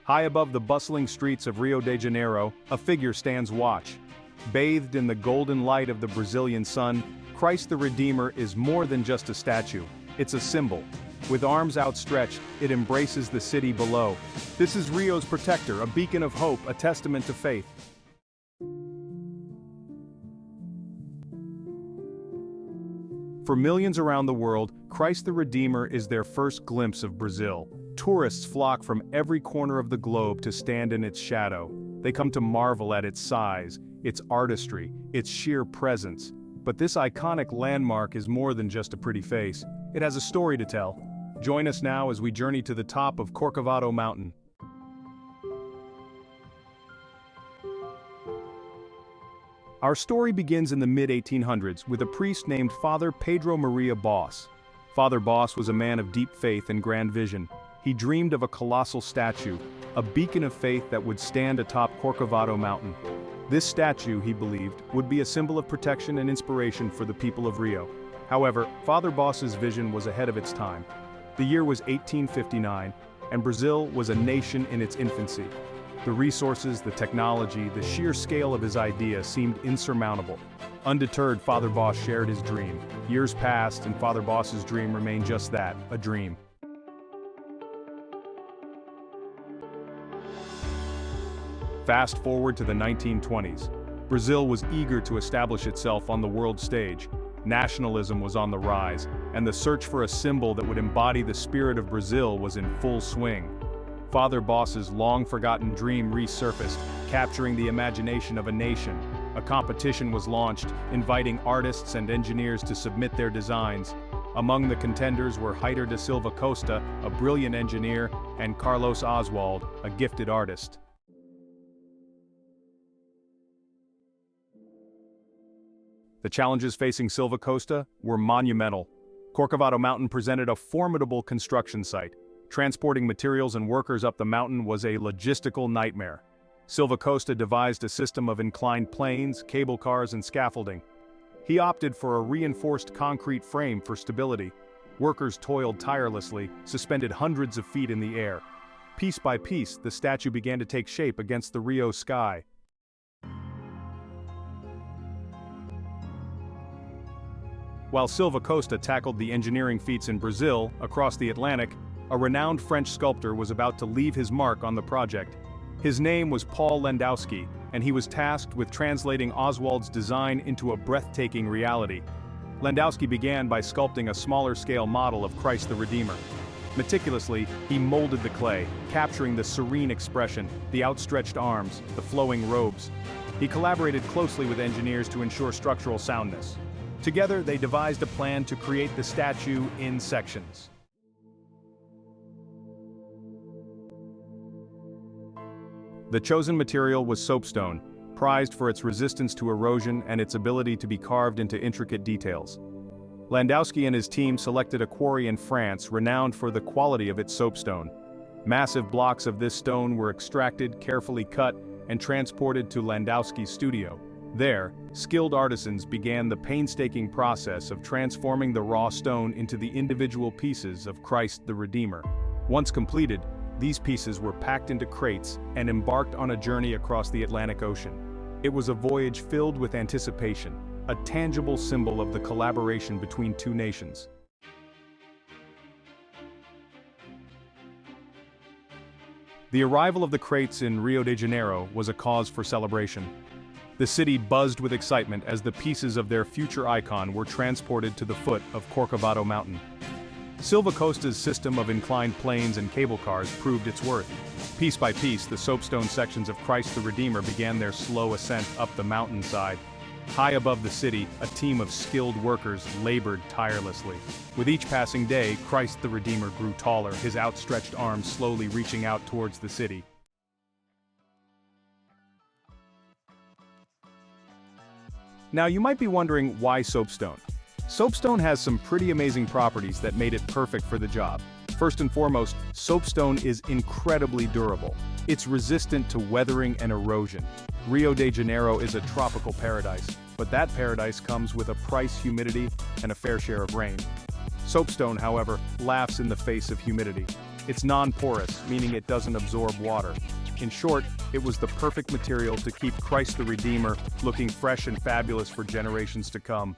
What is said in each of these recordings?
High above the bustling streets of Rio de Janeiro, a figure stands watch. Bathed in the golden light of the Brazilian sun, Christ the Redeemer is more than just a statue, it's a symbol. With arms outstretched, it embraces the city below. This is Rio's protector, a beacon of hope, a testament to faith. For millions around the world, Christ the Redeemer is their first glimpse of Brazil. Tourists flock from every corner of the globe to stand in its shadow. They come to marvel at its size, its artistry, its sheer presence. But this iconic landmark is more than just a pretty face. It has a story to tell. Join us now as we journey to the top of Corcovado Mountain. Our story begins in the mid-1800s with a priest named Father Pedro Maria Boss. Father Boss was a man of deep faith and grand vision. He dreamed of a colossal statue, a beacon of faith that would stand atop Corcovado Mountain. This statue, he believed, would be a symbol of protection and inspiration for the people of Rio. However, Father Boss's vision was ahead of its time. The year was 1859, and Brazil was a nation in its infancy. The resources, the technology, the sheer scale of his idea seemed insurmountable. Undeterred, Father Boss shared his dream. Years passed, and Father Boss's dream remained just that, a dream. Fast forward to the 1920s. Brazil was eager to establish itself on the world stage. Nationalism was on the rise, and the search for a symbol that would embody the spirit of Brazil was in full swing. Father Boss's long-forgotten dream resurfaced, capturing the imagination of a nation. A competition was launched, inviting artists and engineers to submit their designs. Among the contenders were Heitor da Silva Costa, a brilliant engineer, and Carlos Oswald, a gifted artist. The challenges facing Silva Costa were monumental. Corcovado Mountain presented a formidable construction site. Transporting materials and workers up the mountain was a logistical nightmare. Silva Costa devised a system of inclined planes, cable cars, and scaffolding. He opted for a reinforced concrete frame for stability. Workers toiled tirelessly, suspended hundreds of feet in the air. Piece by piece, the statue began to take shape against the Rio sky. While Silva Costa tackled the engineering feats in Brazil, across the Atlantic, a renowned French sculptor was about to leave his mark on the project. His name was Paul Landowski, and he was tasked with translating Oswald's design into a breathtaking reality. Landowski began by sculpting a smaller-scale model of Christ the Redeemer. Meticulously, he molded the clay, capturing the serene expression, the outstretched arms, the flowing robes. He collaborated closely with engineers to ensure structural soundness. Together, they devised a plan to create the statue in sections. The chosen material was soapstone, prized for its resistance to erosion and its ability to be carved into intricate details. Landowski and his team selected a quarry in France renowned for the quality of its soapstone. Massive blocks of this stone were extracted, carefully cut, and transported to Landowski's studio. There, skilled artisans began the painstaking process of transforming the raw stone into the individual pieces of Christ the Redeemer. Once completed, these pieces were packed into crates and embarked on a journey across the Atlantic Ocean. It was a voyage filled with anticipation, a tangible symbol of the collaboration between two nations. The arrival of the crates in Rio de Janeiro was a cause for celebration. The city buzzed with excitement as the pieces of their future icon were transported to the foot of Corcovado Mountain. Silva Costa's system of inclined planes and cable cars proved its worth. Piece by piece, the soapstone sections of Christ the Redeemer began their slow ascent up the mountainside. High above the city, a team of skilled workers labored tirelessly. With each passing day, Christ the Redeemer grew taller, his outstretched arms slowly reaching out towards the city. Now you might be wondering, why soapstone? Soapstone has some pretty amazing properties that made it perfect for the job. First and foremost, soapstone is incredibly durable. It's resistant to weathering and erosion. Rio de Janeiro is a tropical paradise, but that paradise comes with a price, humidity, and a fair share of rain. Soapstone, however, laughs in the face of humidity. It's non-porous, meaning it doesn't absorb water. In short, it was the perfect material to keep Christ the Redeemer looking fresh and fabulous for generations to come.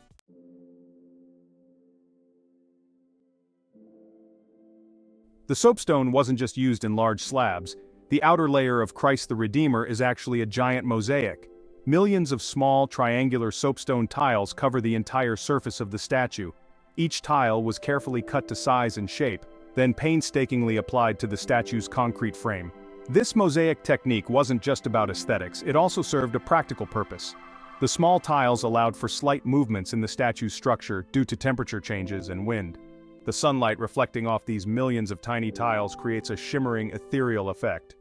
The soapstone wasn't just used in large slabs. The outer layer of Christ the Redeemer is actually a giant mosaic. Millions of small, triangular soapstone tiles cover the entire surface of the statue. Each tile was carefully cut to size and shape, then painstakingly applied to the statue's concrete frame. This mosaic technique wasn't just about aesthetics, it also served a practical purpose. The small tiles allowed for slight movements in the statue's structure due to temperature changes and wind. The sunlight reflecting off these millions of tiny tiles creates a shimmering, ethereal effect.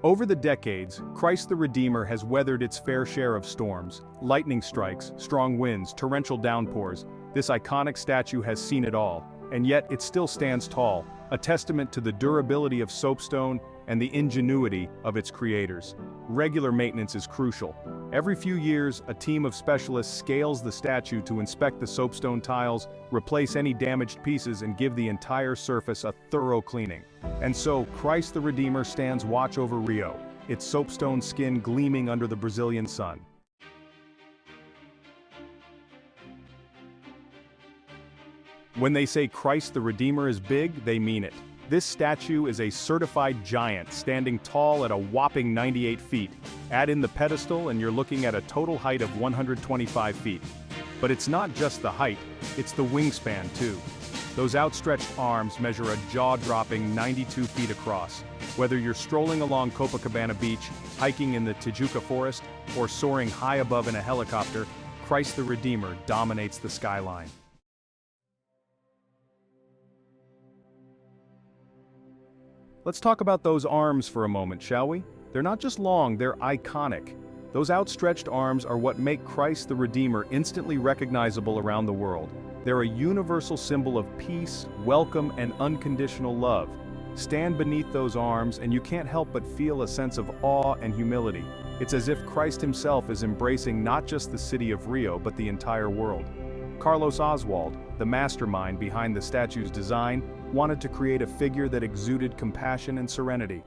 Over the decades, Christ the Redeemer has weathered its fair share of storms, lightning strikes, strong winds, torrential downpours. This iconic statue has seen it all, and yet it still stands tall, a testament to the durability of soapstone and the ingenuity of its creators. Regular maintenance is crucial. Every few years, a team of specialists scales the statue to inspect the soapstone tiles, replace any damaged pieces, and give the entire surface a thorough cleaning. And so, Christ the Redeemer stands watch over Rio, its soapstone skin gleaming under the Brazilian sun. When they say Christ the Redeemer is big, they mean it. This statue is a certified giant, standing tall at a whopping 98 feet. Add in the pedestal and you're looking at a total height of 125 feet. But it's not just the height, it's the wingspan too. Those outstretched arms measure a jaw-dropping 92 feet across. Whether you're strolling along Copacabana Beach, hiking in the Tijuca Forest, or soaring high above in a helicopter, Christ the Redeemer dominates the skyline. Let's talk about those arms for a moment, shall we? They're not just long, they're iconic. Those outstretched arms are what make Christ the Redeemer instantly recognizable around the world. They're a universal symbol of peace, welcome, and unconditional love. Stand beneath those arms and you can't help but feel a sense of awe and humility. It's as if Christ himself is embracing not just the city of Rio, but the entire world. Carlos Oswald, the mastermind behind the statue's design, wanted to create a figure that exuded compassion and serenity.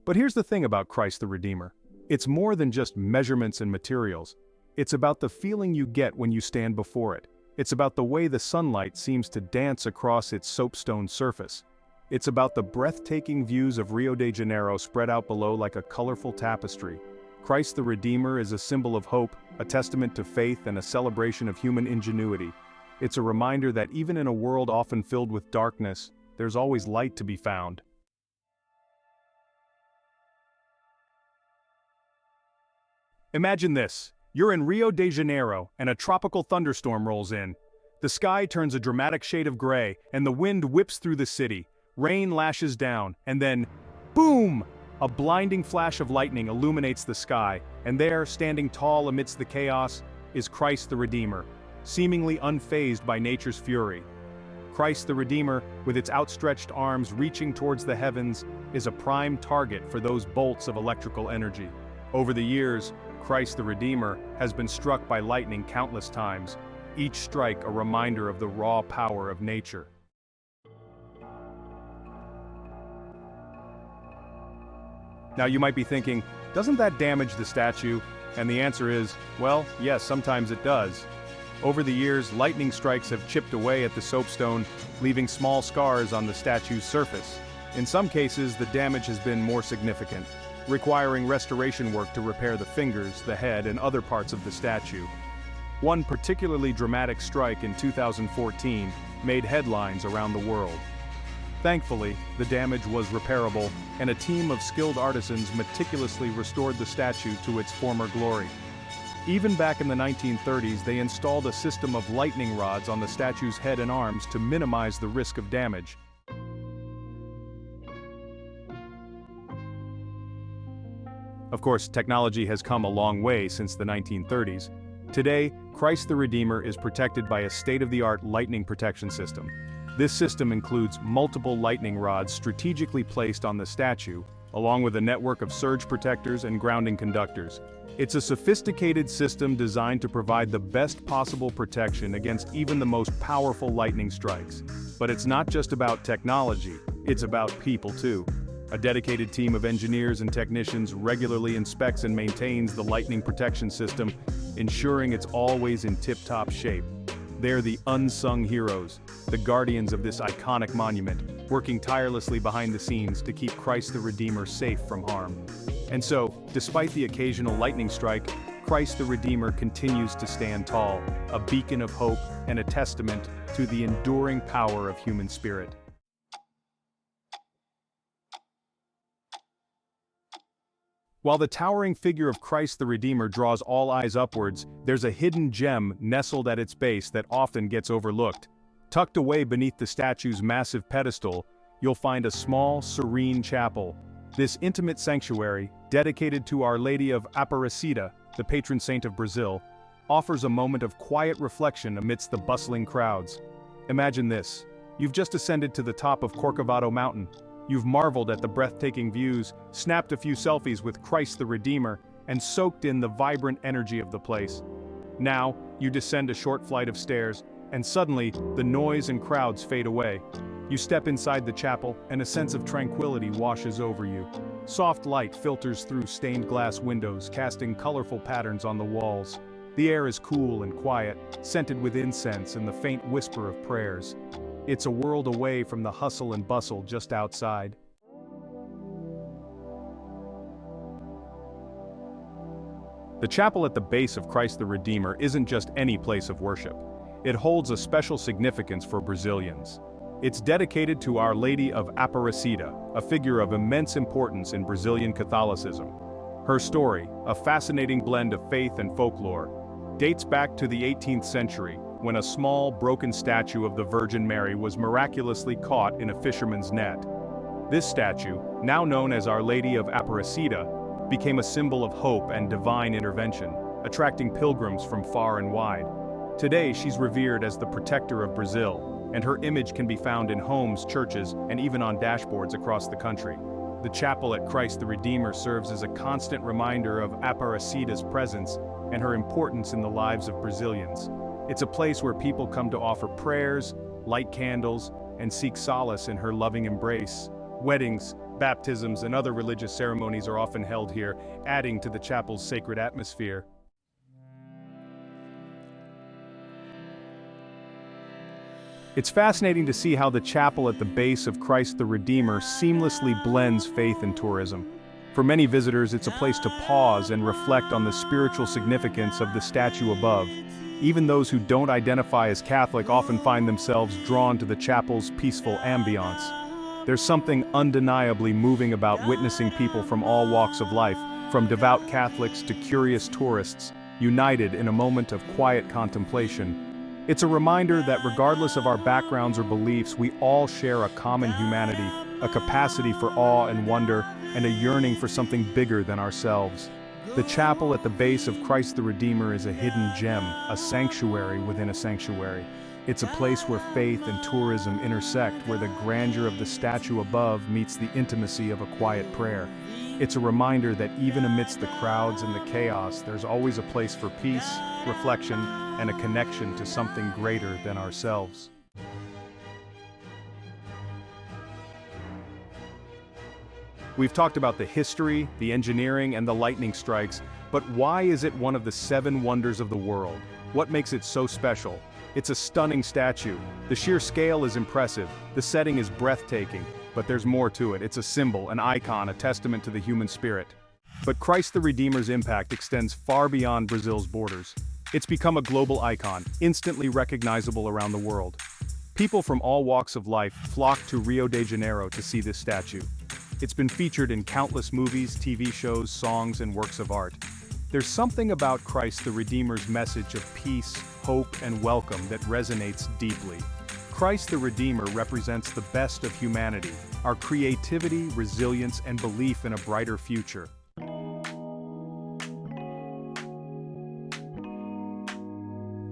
But here's the thing about Christ the Redeemer. It's more than just measurements and materials. It's about the feeling you get when you stand before it. It's about the way the sunlight seems to dance across its soapstone surface. It's about the breathtaking views of Rio de Janeiro spread out below like a colorful tapestry. Christ the Redeemer is a symbol of hope, a testament to faith, and a celebration of human ingenuity. It's a reminder that even in a world often filled with darkness, there's always light to be found. Imagine this. You're in Rio de Janeiro, and a tropical thunderstorm rolls in. The sky turns a dramatic shade of gray, and the wind whips through the city. Rain lashes down, and then, boom! A blinding flash of lightning illuminates the sky, and there, standing tall amidst the chaos, is Christ the Redeemer, seemingly unfazed by nature's fury. Christ the Redeemer, with its outstretched arms reaching towards the heavens, is a prime target for those bolts of electrical energy. Over the years, Christ the Redeemer has been struck by lightning countless times, each strike a reminder of the raw power of nature. Now you might be thinking, doesn't that damage the statue? And the answer is, well, yes, sometimes it does. Over the years, lightning strikes have chipped away at the soapstone, leaving small scars on the statue's surface. In some cases, the damage has been more significant, requiring restoration work to repair the fingers, the head, and other parts of the statue. One particularly dramatic strike in 2014 made headlines around the world. Thankfully, the damage was repairable, and a team of skilled artisans meticulously restored the statue to its former glory. Even back in the 1930s, they installed a system of lightning rods on the statue's head and arms to minimize the risk of damage. Of course, technology has come a long way since the 1930s. Today, Christ the Redeemer is protected by a state-of-the-art lightning protection system. This system includes multiple lightning rods strategically placed on the statue, along with a network of surge protectors and grounding conductors. It's a sophisticated system designed to provide the best possible protection against even the most powerful lightning strikes. But it's not just about technology, it's about people too. A dedicated team of engineers and technicians regularly inspects and maintains the lightning protection system, ensuring it's always in tip-top shape. They're the unsung heroes, the guardians of this iconic monument, working tirelessly behind the scenes to keep Christ the Redeemer safe from harm. And so, despite the occasional lightning strike, Christ the Redeemer continues to stand tall, a beacon of hope and a testament to the enduring power of human spirit. While the towering figure of Christ the Redeemer draws all eyes upwards, there's a hidden gem nestled at its base that often gets overlooked. Tucked away beneath the statue's massive pedestal, you'll find a small, serene chapel. This intimate sanctuary, dedicated to Our Lady of Aparecida, the patron saint of Brazil, offers a moment of quiet reflection amidst the bustling crowds. Imagine this: you've just ascended to the top of Corcovado Mountain. You've marveled at the breathtaking views, snapped a few selfies with Christ the Redeemer, and soaked in the vibrant energy of the place. Now, you descend a short flight of stairs, and suddenly, the noise and crowds fade away. You step inside the chapel, and a sense of tranquility washes over you. Soft light filters through stained glass windows, casting colorful patterns on the walls. The air is cool and quiet, scented with incense and the faint whisper of prayers. It's a world away from the hustle and bustle just outside. The chapel at the base of Christ the Redeemer isn't just any place of worship. It holds a special significance for Brazilians. It's dedicated to Our Lady of Aparecida, a figure of immense importance in Brazilian Catholicism. Her story, a fascinating blend of faith and folklore, dates back to the 18th century, when a small, broken statue of the Virgin Mary was miraculously caught in a fisherman's net. This statue, now known as Our Lady of Aparecida, became a symbol of hope and divine intervention, attracting pilgrims from far and wide. Today, she's revered as the protector of Brazil, and her image can be found in homes, churches, and even on dashboards across the country. The chapel at Christ the Redeemer serves as a constant reminder of Aparecida's presence and her importance in the lives of Brazilians. It's a place where people come to offer prayers, light candles, and seek solace in her loving embrace. Weddings, baptisms, and other religious ceremonies are often held here, adding to the chapel's sacred atmosphere. It's fascinating to see how the chapel at the base of Christ the Redeemer seamlessly blends faith and tourism. For many visitors, it's a place to pause and reflect on the spiritual significance of the statue above. Even those who don't identify as Catholic often find themselves drawn to the chapel's peaceful ambiance. There's something undeniably moving about witnessing people from all walks of life, from devout Catholics to curious tourists, united in a moment of quiet contemplation. It's a reminder that regardless of our backgrounds or beliefs, we all share a common humanity, a capacity for awe and wonder, and a yearning for something bigger than ourselves. The chapel at the base of Christ the Redeemer is a hidden gem, a sanctuary within a sanctuary. It's a place where faith and tourism intersect, where the grandeur of the statue above meets the intimacy of a quiet prayer. It's a reminder that even amidst the crowds and the chaos, there's always a place for peace, reflection, and a connection to something greater than ourselves. We've talked about the history, the engineering, and the lightning strikes, but why is it one of the 7 wonders of the world? What makes it so special? It's a stunning statue. The sheer scale is impressive, the setting is breathtaking, but there's more to it. It's a symbol, an icon, a testament to the human spirit. But Christ the Redeemer's impact extends far beyond Brazil's borders. It's become a global icon, instantly recognizable around the world. People from all walks of life flock to Rio de Janeiro to see this statue. It's been featured in countless movies, TV shows, songs, and works of art. There's something about Christ the Redeemer's message of peace, hope, and welcome that resonates deeply. Christ the Redeemer represents the best of humanity, our creativity, resilience, and belief in a brighter future.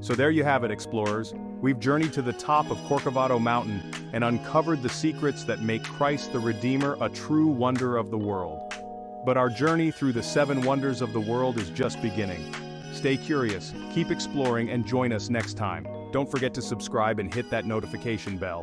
So there you have it, explorers. We've journeyed to the top of Corcovado Mountain and uncovered the secrets that make Christ the Redeemer a true wonder of the world. But our journey through the 7 wonders of the world is just beginning. Stay curious, keep exploring, and join us next time. Don't forget to subscribe and hit that notification bell.